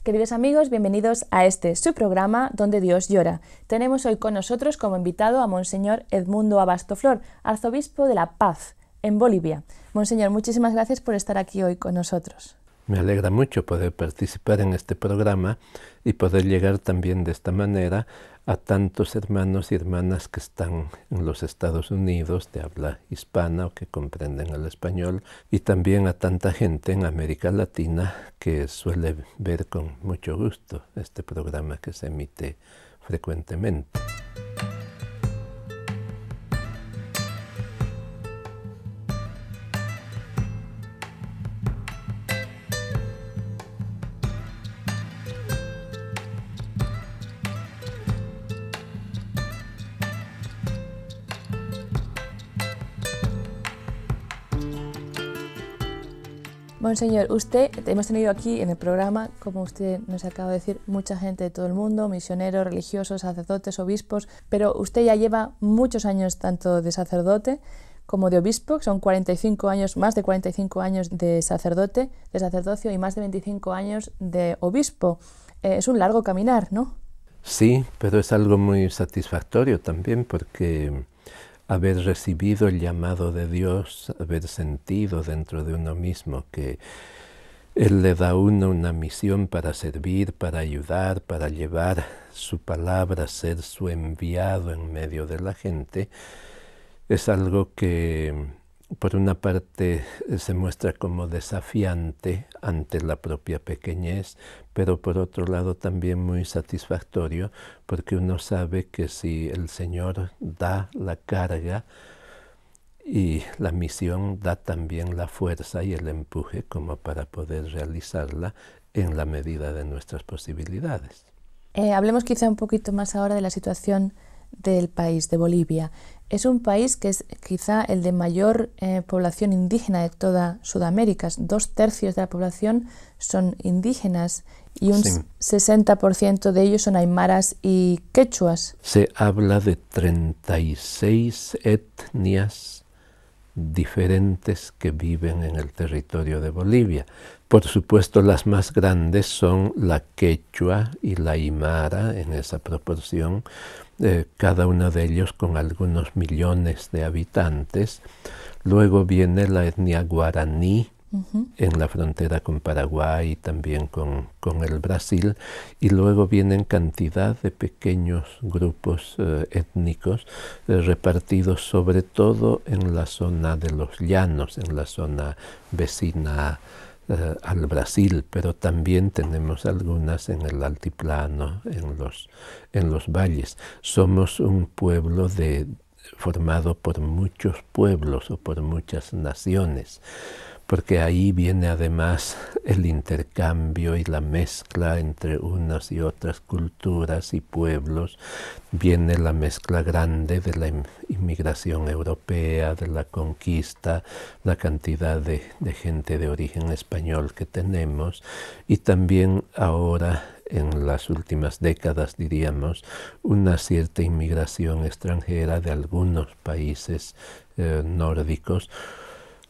queridos amigos, bienvenidos a su programa Donde Dios llora. Tenemos hoy con nosotros como invitado a Monseñor Edmundo Abastoflor, arzobispo de La Paz, en Bolivia. Monseñor, muchísimas gracias por estar aquí hoy con nosotros. Me alegra mucho poder participar en este programa y poder llegar también de esta manera a tantos hermanos y hermanas que están en los Estados Unidos de habla hispana o que comprenden el español, y también a tanta gente en América Latina que suele ver con mucho gusto este programa que se emite frecuentemente. Monseñor, hemos tenido aquí en el programa, como usted nos acaba de decir, mucha gente de todo el mundo, misioneros, religiosos, sacerdotes, obispos, pero usted ya lleva muchos años tanto de sacerdote como de obispo, son 45 años, más de 45 años de sacerdote, de sacerdocio y más de 25 años de obispo. Es un largo caminar, ¿no? Sí, pero es algo muy satisfactorio también porque haber recibido el llamado de Dios, haber sentido dentro de uno mismo que Él le da a uno una misión para servir, para ayudar, para llevar su palabra, ser su enviado en medio de la gente, es algo que por una parte se muestra como desafiante ante la propia pequeñez, pero por otro lado también muy satisfactorio, porque uno sabe que si el Señor da la carga y la misión, da también la fuerza y el empuje como para poder realizarla en la medida de nuestras posibilidades. Hablemos quizá un poquito más ahora de la situación del país, de Bolivia. Es un país que es quizá el de mayor población indígena de toda Sudamérica. 2/3 de la población son indígenas y un 60% de ellos son aymaras y quechuas. Se habla de 36 etnias diferentes que viven en el territorio de Bolivia. Por supuesto, las más grandes son la quechua y la aymara en esa proporción, cada uno de ellos con algunos millones de habitantes. Luego viene la etnia guaraní, en la frontera con Paraguay y también con el Brasil, y luego vienen cantidad de pequeños grupos étnicos repartidos sobre todo en la zona de los llanos, en la zona vecina al Brasil, pero también tenemos algunas en el altiplano, en los valles. Somos un pueblo formado por muchos pueblos o por muchas naciones, porque ahí viene además el intercambio y la mezcla entre unas y otras culturas y pueblos, viene la mezcla grande de la inmigración europea, de la conquista, la cantidad de gente de origen español que tenemos, y también ahora, en las últimas décadas diríamos, una cierta inmigración extranjera de algunos países nórdicos,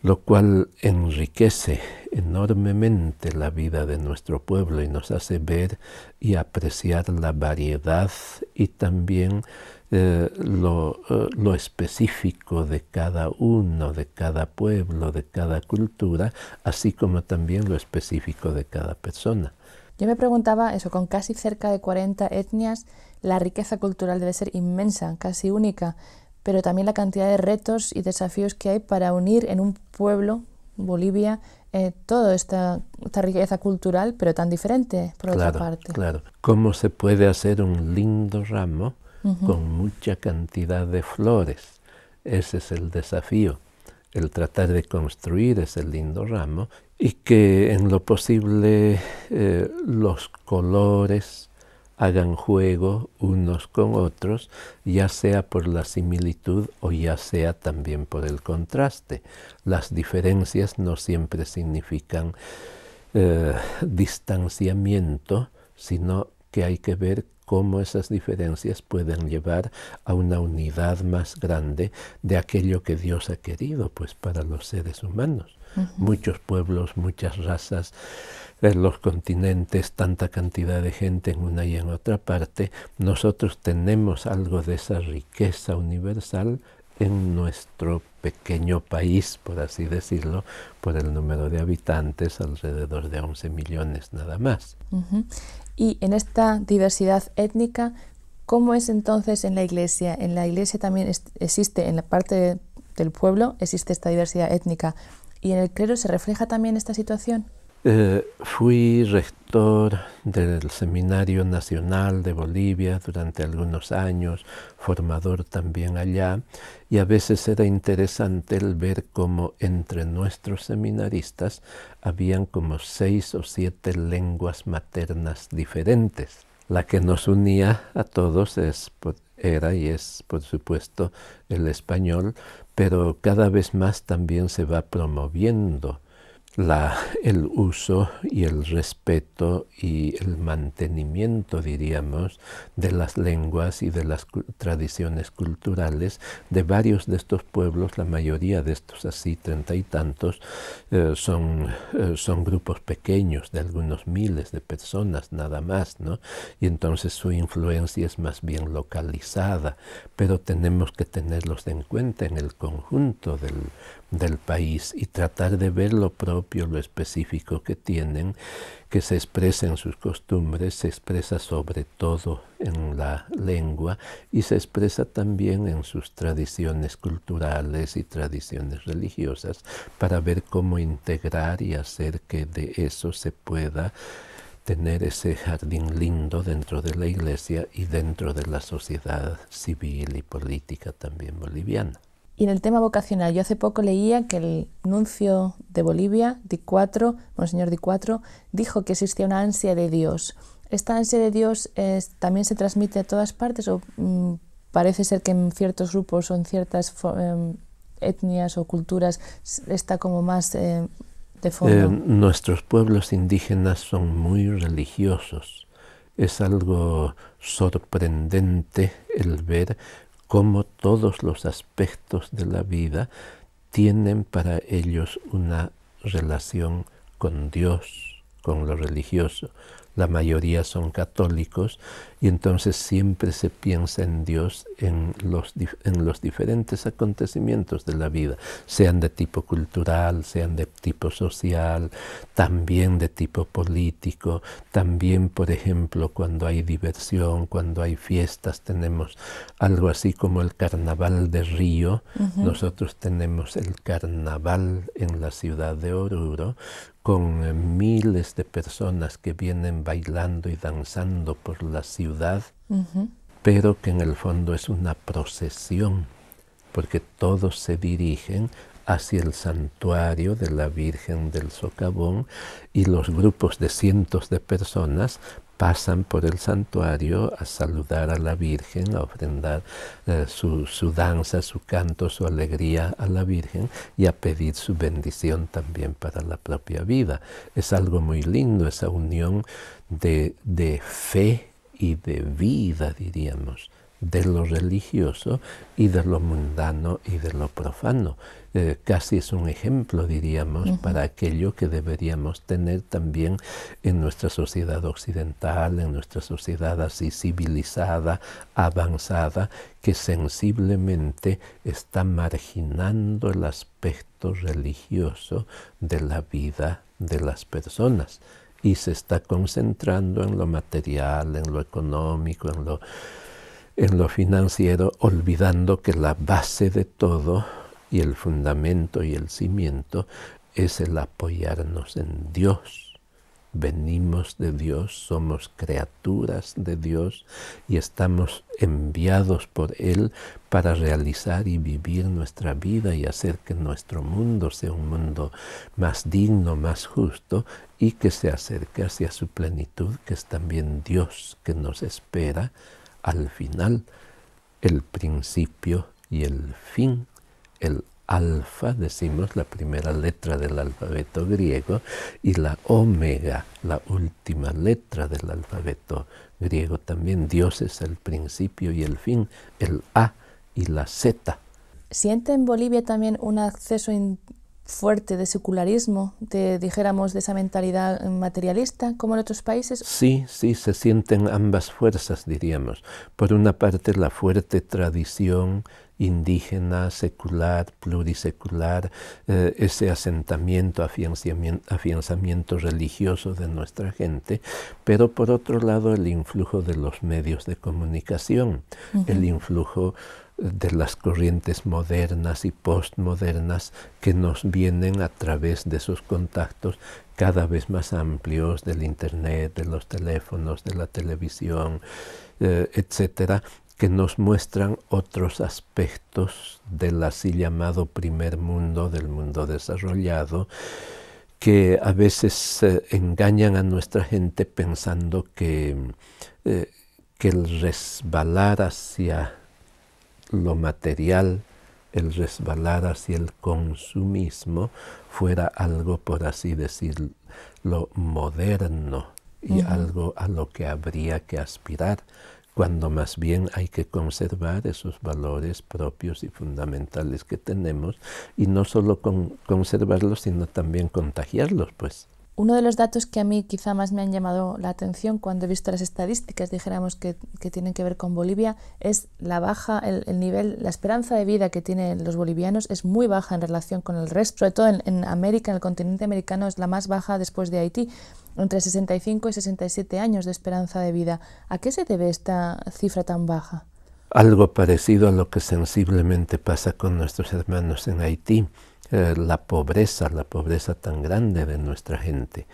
lo cual enriquece enormemente la vida de nuestro pueblo y nos hace ver y apreciar la variedad y también lo específico de cada uno, de cada pueblo, de cada cultura, así como también lo específico de cada persona. Yo me preguntaba eso, con casi cerca de 40 etnias, la riqueza cultural debe ser inmensa, casi única, pero también la cantidad de retos y desafíos que hay para unir en un pueblo, Bolivia, toda esta riqueza cultural, pero tan diferente por otra parte. Claro. ¿Cómo se puede hacer un lindo ramo con mucha cantidad de flores? Ese es el desafío, el tratar de construir ese lindo ramo y que en lo posible los colores hagan juego unos con otros, ya sea por la similitud o ya sea también por el contraste. Las diferencias no siempre significan distanciamiento, sino que hay que ver cómo esas diferencias pueden llevar a una unidad más grande de aquello que Dios ha querido pues para los seres humanos. muchos pueblos, muchas razas, los continentes, tanta cantidad de gente en una y en otra parte. Nosotros tenemos algo de esa riqueza universal en nuestro pequeño país, por así decirlo, por el número de habitantes, alrededor de 11 millones nada más. Y en esta diversidad étnica, ¿cómo es entonces en la Iglesia? En la Iglesia también existe, en la parte del pueblo, existe esta diversidad étnica. ¿Y en el clero se refleja también esta situación? Fui rector del Seminario Nacional de Bolivia durante algunos años, formador también allá, y a veces era interesante el ver cómo entre nuestros seminaristas habían como 6 o 7 lenguas maternas diferentes. La que nos unía a todos era y es, por supuesto, el español, pero cada vez más también se va promoviendo el uso y el respeto y el mantenimiento, diríamos, de las lenguas y de las tradiciones culturales de varios de estos pueblos. La mayoría de estos, así 30 y tantos, son grupos pequeños de algunos miles de personas nada más, ¿no? Y entonces su influencia es más bien localizada, pero tenemos que tenerlos en cuenta en el conjunto del país y tratar de ver lo propio, lo específico que tienen, que se expresa en sus costumbres, se expresa sobre todo en la lengua y se expresa también en sus tradiciones culturales y tradiciones religiosas, para ver cómo integrar y hacer que de eso se pueda tener ese jardín lindo dentro de la Iglesia y dentro de la sociedad civil y política también boliviana. Y en el tema vocacional, yo hace poco leía que el nuncio de Bolivia, Monseñor Di Quatro, dijo que existía una ansia de Dios. ¿Esta ansia de Dios también se transmite a todas partes o parece ser que en ciertos grupos o en ciertas etnias o culturas está como más de fondo? Nuestros pueblos indígenas son muy religiosos. Es algo sorprendente el ver cómo todos los aspectos de la vida tienen para ellos una relación con Dios, con lo religioso. La mayoría son católicos y entonces siempre se piensa en Dios en los diferentes acontecimientos de la vida, sean de tipo cultural, sean de tipo social, también de tipo político, también, por ejemplo, cuando hay diversión, cuando hay fiestas, tenemos algo así como el Carnaval de Río. Nosotros tenemos el Carnaval en la ciudad de Oruro, con miles de personas que vienen bailando y danzando por la ciudad, pero que en el fondo es una procesión, porque todos se dirigen hacia el santuario de la Virgen del Socavón y los grupos de cientos de personas pasan por el santuario a saludar a la Virgen, a ofrendar su danza, su canto, su alegría a la Virgen y a pedir su bendición también para la propia vida. Es algo muy lindo, esa unión de fe y de vida, diríamos, de lo religioso y de lo mundano y de lo profano. Casi es un ejemplo, diríamos, para aquello que deberíamos tener también en nuestra sociedad occidental, en nuestra sociedad así civilizada, avanzada, que sensiblemente está marginando el aspecto religioso de la vida de las personas y se está concentrando en lo material, en lo económico, en lo financiero, olvidando que la base de todo y el fundamento y el cimiento es el apoyarnos en Dios. Venimos de Dios, somos criaturas de Dios y estamos enviados por Él para realizar y vivir nuestra vida y hacer que nuestro mundo sea un mundo más digno, más justo y que se acerque hacia su plenitud, que es también Dios que nos espera al final, el principio y el fin, el alfa, decimos, la primera letra del alfabeto griego, y la omega, la última letra del alfabeto griego también. Dios es el principio y el fin, el A y la Z. ¿Siente en Bolivia también un acceso fuerte de secularismo, dijéramos, de esa mentalidad materialista, como en otros países? Sí, se sienten ambas fuerzas, diríamos. Por una parte, la fuerte tradición indígena, secular, plurisecular, ese asentamiento, afianzamiento religioso de nuestra gente, pero por otro lado el influjo de los medios de comunicación, el influjo de las corrientes modernas y postmodernas que nos vienen a través de esos contactos cada vez más amplios del internet, de los teléfonos, de la televisión, etcétera, que nos muestran otros aspectos del así llamado primer mundo, del mundo desarrollado, que a veces engañan a nuestra gente pensando que el resbalar hacia lo material, el resbalar hacia el consumismo fuera algo, por así decirlo, moderno y algo a lo que habría que aspirar, cuando más bien hay que conservar esos valores propios y fundamentales que tenemos, y no solo conservarlos, sino también contagiarlos, pues. Uno de los datos que a mí quizá más me han llamado la atención cuando he visto las estadísticas, dijéramos, que tienen que ver con Bolivia, es la baja, el nivel, la esperanza de vida que tienen los bolivianos es muy baja en relación con el resto, sobre todo en América, en el continente americano, es la más baja después de Haití, entre 65 y 67 años de esperanza de vida. ¿A qué se debe esta cifra tan baja? Algo parecido a lo que sensiblemente pasa con nuestros hermanos en Haití. La pobreza tan grande de nuestra gente.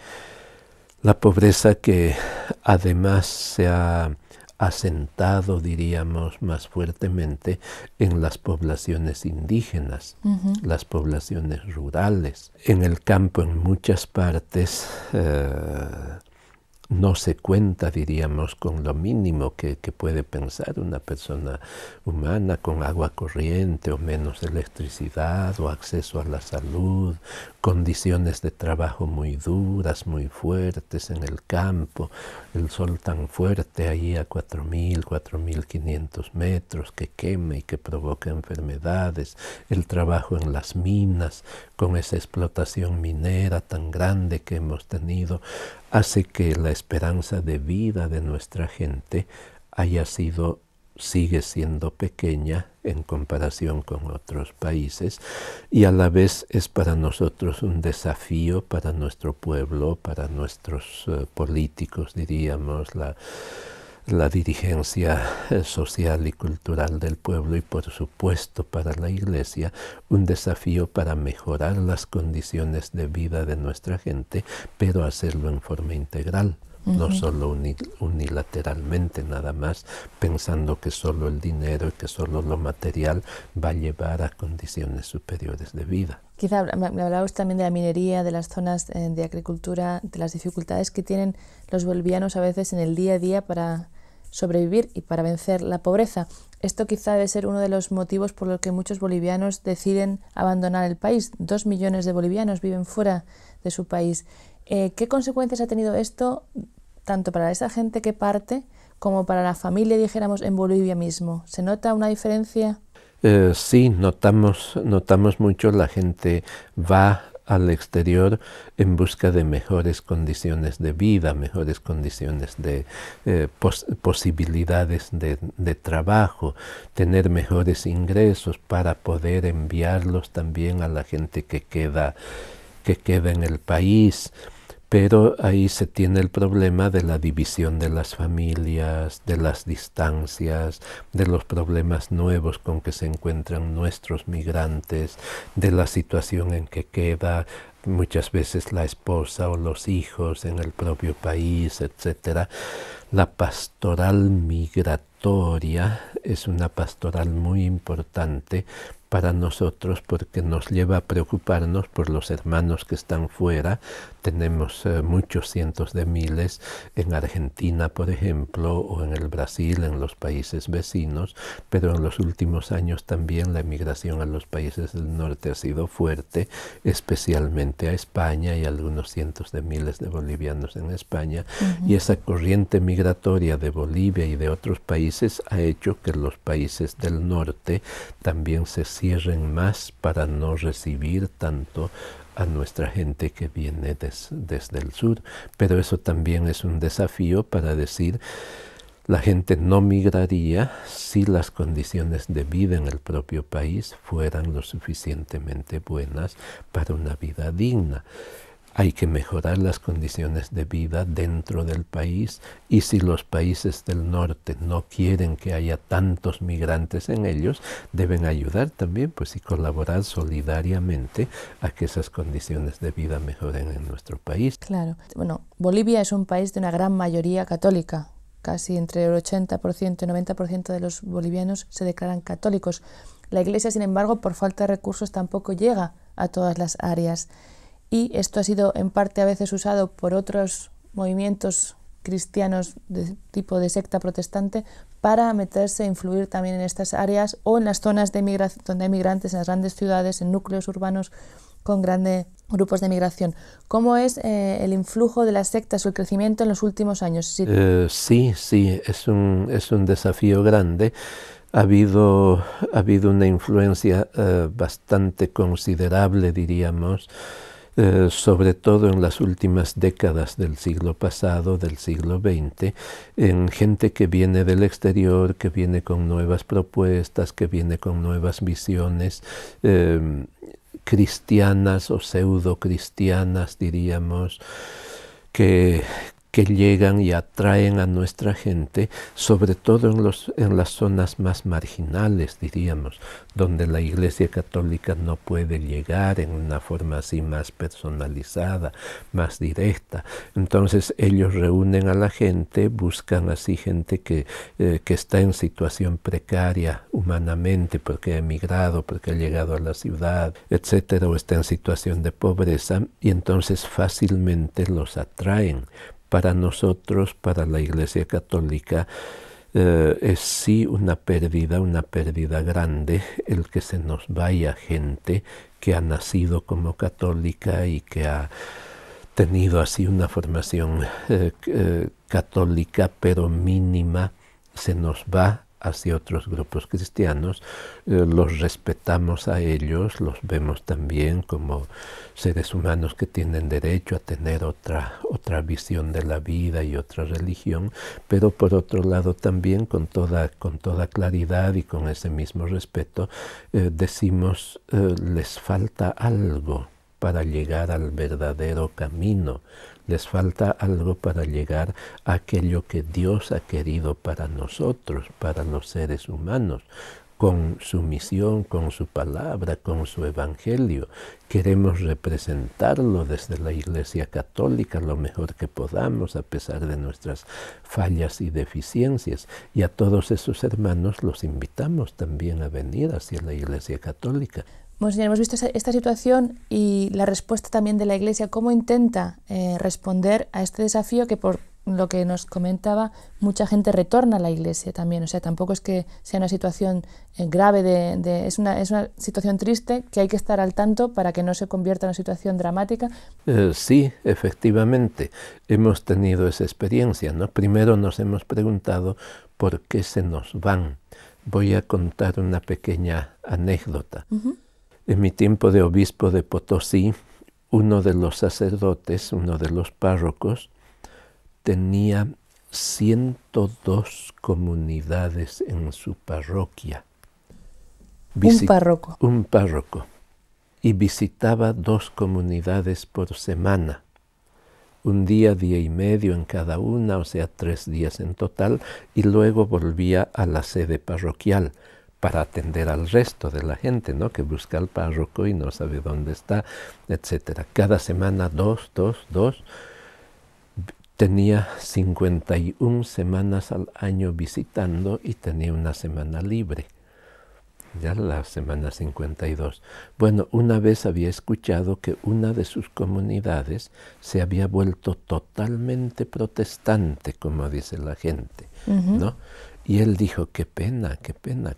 La pobreza que además se ha asentado, diríamos, más fuertemente en las poblaciones indígenas, las poblaciones rurales. En el campo, en muchas partes, no se cuenta, diríamos, con lo mínimo que puede pensar una persona humana, con agua corriente o menos electricidad o acceso a la salud, condiciones de trabajo muy duras, muy fuertes en el campo, el sol tan fuerte ahí a 4.000, 4.500 metros que quema y que provoca enfermedades, el trabajo en las minas con esa explotación minera tan grande que hemos tenido, hace que la esperanza de vida de nuestra gente sigue siendo pequeña en comparación con otros países, y a la vez es para nosotros un desafío, para nuestro pueblo, para nuestros políticos, diríamos, la dirigencia social y cultural del pueblo, y por supuesto para la Iglesia, un desafío para mejorar las condiciones de vida de nuestra gente, pero hacerlo en forma integral, no solo unilateralmente nada más, pensando que solo el dinero y que solo lo material va a llevar a condiciones superiores de vida. Quizá me hablabas también de la minería, de las zonas de agricultura, de las dificultades que tienen los bolivianos a veces en el día a día para sobrevivir y para vencer la pobreza. Esto quizá debe ser uno de los motivos por los que muchos bolivianos deciden abandonar el país. 2 millones de bolivianos viven fuera de su país. ¿Qué consecuencias ha tenido esto tanto para esa gente que parte como para la familia, dijéramos, en Bolivia mismo? ¿Se nota una diferencia? Sí, notamos mucho. La gente va al exterior en busca de mejores condiciones de vida, mejores condiciones de posibilidades de trabajo, tener mejores ingresos para poder enviarlos también a la gente que queda en el país. Pero ahí se tiene el problema de la división de las familias, de las distancias, de los problemas nuevos con que se encuentran nuestros migrantes, de la situación en que queda muchas veces la esposa o los hijos en el propio país, etc. La pastoral migratoria es una pastoral muy importante para nosotros porque nos lleva a preocuparnos por los hermanos que están fuera. Tenemos muchos cientos de miles en Argentina, por ejemplo, o en el Brasil, en los países vecinos, pero en los últimos años también la emigración a los países del norte ha sido fuerte, especialmente a España, y algunos cientos de miles de bolivianos en España, y esa corriente migratoria migratoria de Bolivia y de otros países ha hecho que los países del norte también se cierren más para no recibir tanto a nuestra gente que viene desde el sur. Pero eso también es un desafío para decir, la gente no migraría si las condiciones de vida en el propio país fueran lo suficientemente buenas para una vida digna. Hay que mejorar las condiciones de vida dentro del país, y si los países del norte no quieren que haya tantos migrantes en ellos, deben ayudar también y colaborar solidariamente a que esas condiciones de vida mejoren en nuestro país. Claro. Bueno, Bolivia es un país de una gran mayoría católica. Casi entre el 80% y 90% de los bolivianos se declaran católicos. La Iglesia, sin embargo, por falta de recursos tampoco llega a todas las áreas. Y esto ha sido en parte a veces usado por otros movimientos cristianos de tipo de secta protestante para meterse e influir también en estas áreas o en las zonas de migración donde hay migrantes, en las grandes ciudades, en núcleos urbanos con grandes grupos de migración. ¿Cómo es el influjo de las sectas o el crecimiento en los últimos años? Sí, es un desafío grande. Ha habido una influencia bastante considerable, diríamos, sobre todo en las últimas décadas del siglo pasado, del siglo XX, en gente que viene del exterior, que viene con nuevas propuestas, que viene con nuevas visiones cristianas o pseudo-cristianas, diríamos, que llegan y atraen a nuestra gente, sobre todo en las zonas más marginales, diríamos, donde la Iglesia Católica no puede llegar en una forma así más personalizada, más directa. Entonces ellos reúnen a la gente, buscan así gente que está en situación precaria humanamente, porque ha emigrado, porque ha llegado a la ciudad, etcétera, o está en situación de pobreza, y entonces fácilmente los atraen. Para nosotros, para la Iglesia Católica, es sí una pérdida grande el que se nos vaya gente que ha nacido como católica y que ha tenido así una formación católica, pero mínima, se nos va hacia otros grupos cristianos. Los respetamos a ellos, los vemos también como seres humanos que tienen derecho a tener otra visión de la vida y otra religión, pero por otro lado también con toda claridad y con ese mismo respeto decimos, les falta algo para llegar al verdadero camino. Les falta algo para llegar a aquello que Dios ha querido para nosotros, para los seres humanos, con su misión, con su palabra, con su evangelio. Queremos representarlo desde la Iglesia Católica lo mejor que podamos, a pesar de nuestras fallas y deficiencias. Y a todos esos hermanos los invitamos también a venir hacia la Iglesia Católica. Monseñor, hemos visto esta situación y la respuesta también de la Iglesia. ¿Cómo intenta responder a este desafío que, por lo que nos comentaba, mucha gente retorna a la Iglesia también? O sea, tampoco es que sea una situación grave, es una situación triste que hay que estar al tanto para que no se convierta en una situación dramática. Sí, efectivamente, hemos tenido esa experiencia, ¿no? Primero nos hemos preguntado por qué se nos van. Voy a contar una pequeña anécdota. Uh-huh. En mi tiempo de obispo de Potosí, uno de los sacerdotes, uno de los párrocos, tenía 102 comunidades en su parroquia. Un párroco. Un párroco. Y visitaba 2 comunidades por semana. Un día y medio en cada una, o sea, 3 días en total, y luego volvía a la sede parroquial para atender al resto de la gente, ¿no?, que busca al párroco y no sabe dónde está, etc. Cada semana 2. Tenía 51 semanas al año visitando y tenía una semana libre, ya la semana 52. Bueno, una vez había escuchado que una de sus comunidades se había vuelto totalmente protestante, como dice la gente, uh-huh. ¿no? Y él dijo, qué pena,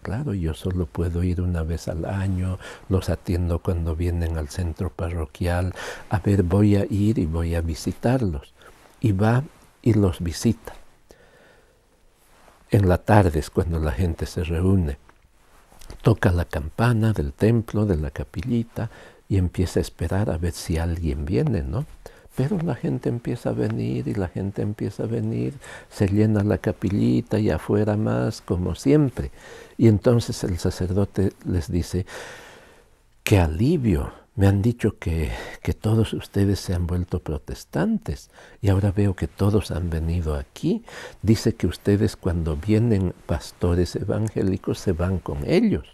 claro, yo solo puedo ir una vez al año, los atiendo cuando vienen al centro parroquial, a ver, voy a ir y voy a visitarlos. Y va y los visita. En la tarde es cuando la gente se reúne. Toca la campana del templo, de la capillita, y empieza a esperar a ver si alguien viene, ¿no? Pero la gente empieza a venir y la gente empieza a venir, se llena la capillita y afuera más, como siempre. Y entonces el sacerdote les dice: ¡qué alivio! Me han dicho que todos ustedes se han vuelto protestantes y ahora veo que todos han venido aquí. Dice que ustedes cuando vienen pastores evangélicos se van con ellos.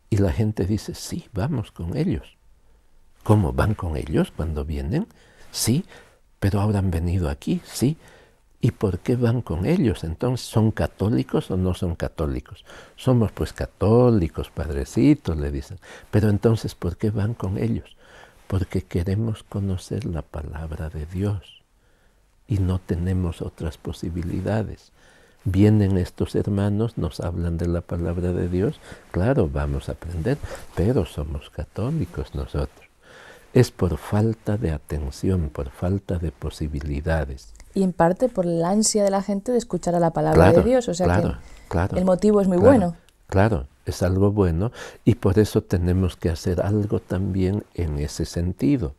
Y la gente dice: sí, vamos con ellos. ¿Cómo van con ellos cuando vienen? Sí, pero ahora han venido aquí, sí. ¿Y por qué van con ellos? Entonces, ¿son católicos o no son católicos? Somos pues católicos, padrecitos, le dicen. Pero entonces, ¿por qué van con ellos? Porque queremos conocer la palabra de Dios y no tenemos otras posibilidades. Vienen estos hermanos, nos hablan de la palabra de Dios, claro, vamos a aprender, pero somos católicos nosotros. Es por falta de atención, por falta de posibilidades. Y en parte por la ansia de la gente de escuchar a la palabra de Dios, o sea que el motivo es muy bueno. Claro, es algo bueno y por eso tenemos que hacer algo también en ese sentido.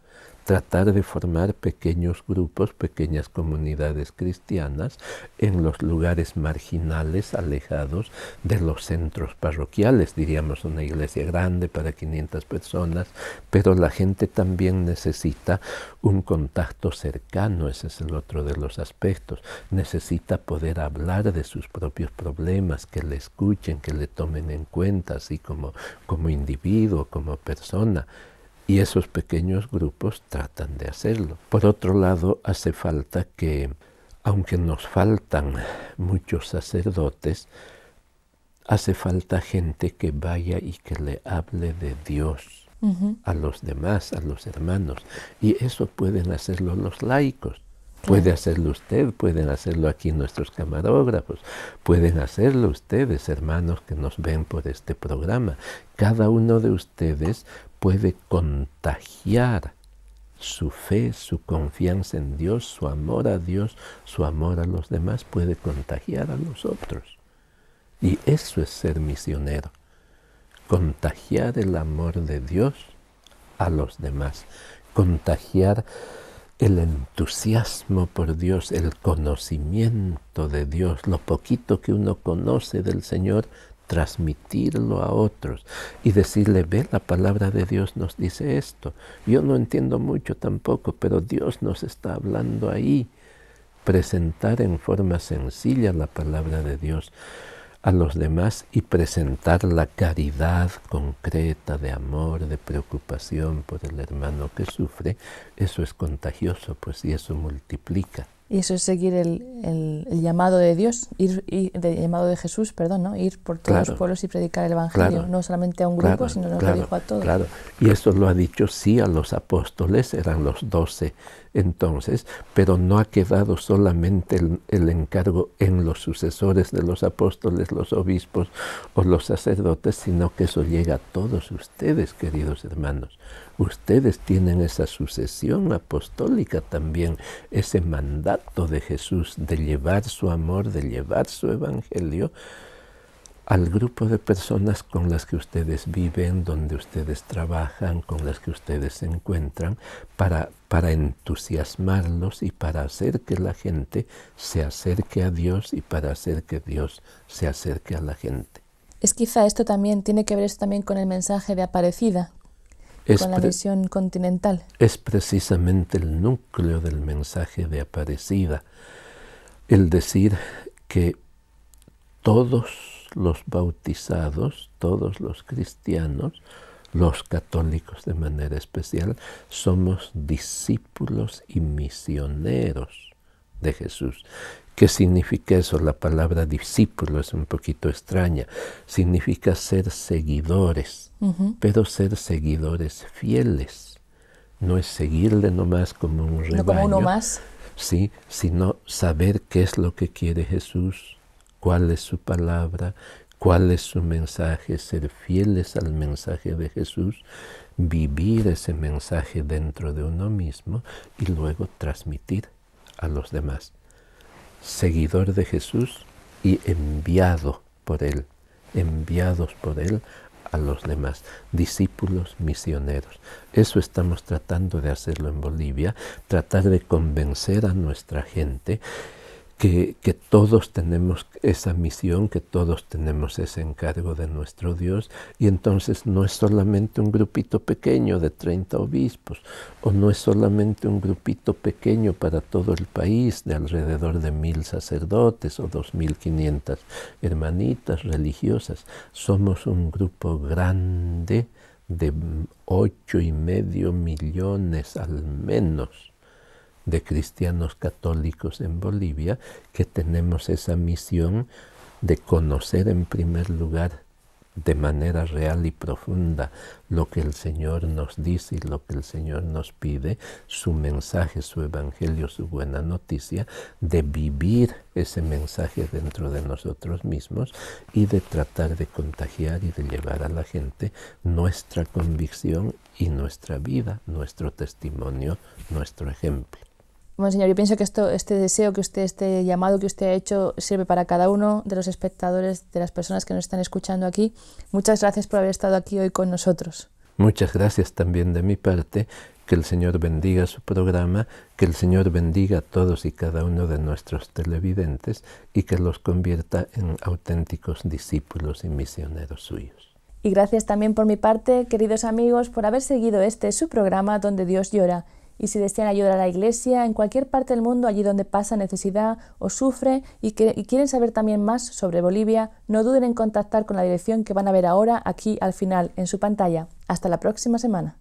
Tratar de formar pequeños grupos, pequeñas comunidades cristianas en los lugares marginales, alejados de los centros parroquiales. Diríamos una iglesia grande para 500 personas, pero la gente también necesita un contacto cercano, ese es el otro de los aspectos. Necesita poder hablar de sus propios problemas, que le escuchen, que le tomen en cuenta, así como individuo, como persona. Y esos pequeños grupos tratan de hacerlo. Por otro lado, hace falta que, aunque nos faltan muchos sacerdotes, hace falta gente que vaya y que le hable de Dios a los demás, a los hermanos. Y eso pueden hacerlo los laicos. Puede hacerlo usted, pueden hacerlo aquí nuestros camarógrafos, pueden hacerlo ustedes, hermanos que nos ven por este programa. Cada uno de ustedes puede contagiar su fe, su confianza en Dios, su amor a Dios, su amor a los demás, puede contagiar a los otros. Y eso es ser misionero, contagiar el amor de Dios a los demás, contagiar el entusiasmo por Dios, el conocimiento de Dios, lo poquito que uno conoce del Señor, transmitirlo a otros y decirle: ve, la palabra de Dios nos dice esto. Yo no entiendo mucho tampoco, pero Dios nos está hablando ahí. Presentar en forma sencilla la palabra de Dios a los demás y presentar la caridad concreta de amor, de preocupación por el hermano que sufre, eso es contagioso, pues, y eso multiplica. Y eso es seguir el llamado de Dios, el llamado de Jesús, perdón, ¿no? Ir por todos los pueblos y predicar el Evangelio, no solamente a un grupo, sino nos lo dijo a todos. Claro, y eso lo ha dicho sí a los apóstoles, eran los 12 entonces, pero no ha quedado solamente el encargo en los sucesores de los apóstoles, los obispos o los sacerdotes, sino que eso llega a todos ustedes, queridos hermanos. Ustedes tienen esa sucesión apostólica también, ese mandato de Jesús de llevar su amor, de llevar su evangelio al grupo de personas con las que ustedes viven, donde ustedes trabajan, con las que ustedes se encuentran, para entusiasmarlos y para hacer que la gente se acerque a Dios y para hacer que Dios se acerque a la gente. Es quizá esto también, tiene que ver esto también con el mensaje de Aparecida, con la misión continental. Es precisamente el núcleo del mensaje de Aparecida, el decir que todos los bautizados, todos los cristianos, los católicos de manera especial, somos discípulos y misioneros de Jesús. ¿Qué significa eso? La palabra discípulo es un poquito extraña. Significa ser seguidores, pero ser seguidores fieles. No es seguirle nomás como un rebaño. No como uno más. Sí, sino saber qué es lo que quiere Jesús, cuál es su palabra, cuál es su mensaje, ser fieles al mensaje de Jesús, vivir ese mensaje dentro de uno mismo y luego transmitir a los demás. Seguidor de Jesús, y enviados por Él a los demás, discípulos misioneros. Eso estamos tratando de hacerlo en Bolivia, tratar de convencer a nuestra gente que todos tenemos esa misión, que todos tenemos ese encargo de nuestro Dios, y entonces no es solamente un grupito pequeño de 30 obispos, o no es solamente un grupito pequeño para todo el país de alrededor de 1000 sacerdotes o 2500 hermanitas religiosas. Somos un grupo grande de 8,5 millones al menos de cristianos católicos en Bolivia, que tenemos esa misión de conocer en primer lugar de manera real y profunda lo que el Señor nos dice y lo que el Señor nos pide, su mensaje, su evangelio, su buena noticia, de vivir ese mensaje dentro de nosotros mismos y de tratar de contagiar y de llevar a la gente nuestra convicción y nuestra vida, nuestro testimonio, nuestro ejemplo. Monseñor, yo pienso que este deseo que usted, este llamado que usted ha hecho, sirve para cada uno de los espectadores, de las personas que nos están escuchando aquí. Muchas gracias por haber estado aquí hoy con nosotros. Muchas gracias también de mi parte. Que el Señor bendiga su programa, que el Señor bendiga a todos y cada uno de nuestros televidentes y que los convierta en auténticos discípulos y misioneros suyos. Y gracias también por mi parte, queridos amigos, por haber seguido su programa Donde Dios llora. Y si desean ayudar a la Iglesia en cualquier parte del mundo, allí donde pasa necesidad o sufre y quieren saber también más sobre Bolivia, no duden en contactar con la dirección que van a ver ahora aquí al final en su pantalla. Hasta la próxima semana.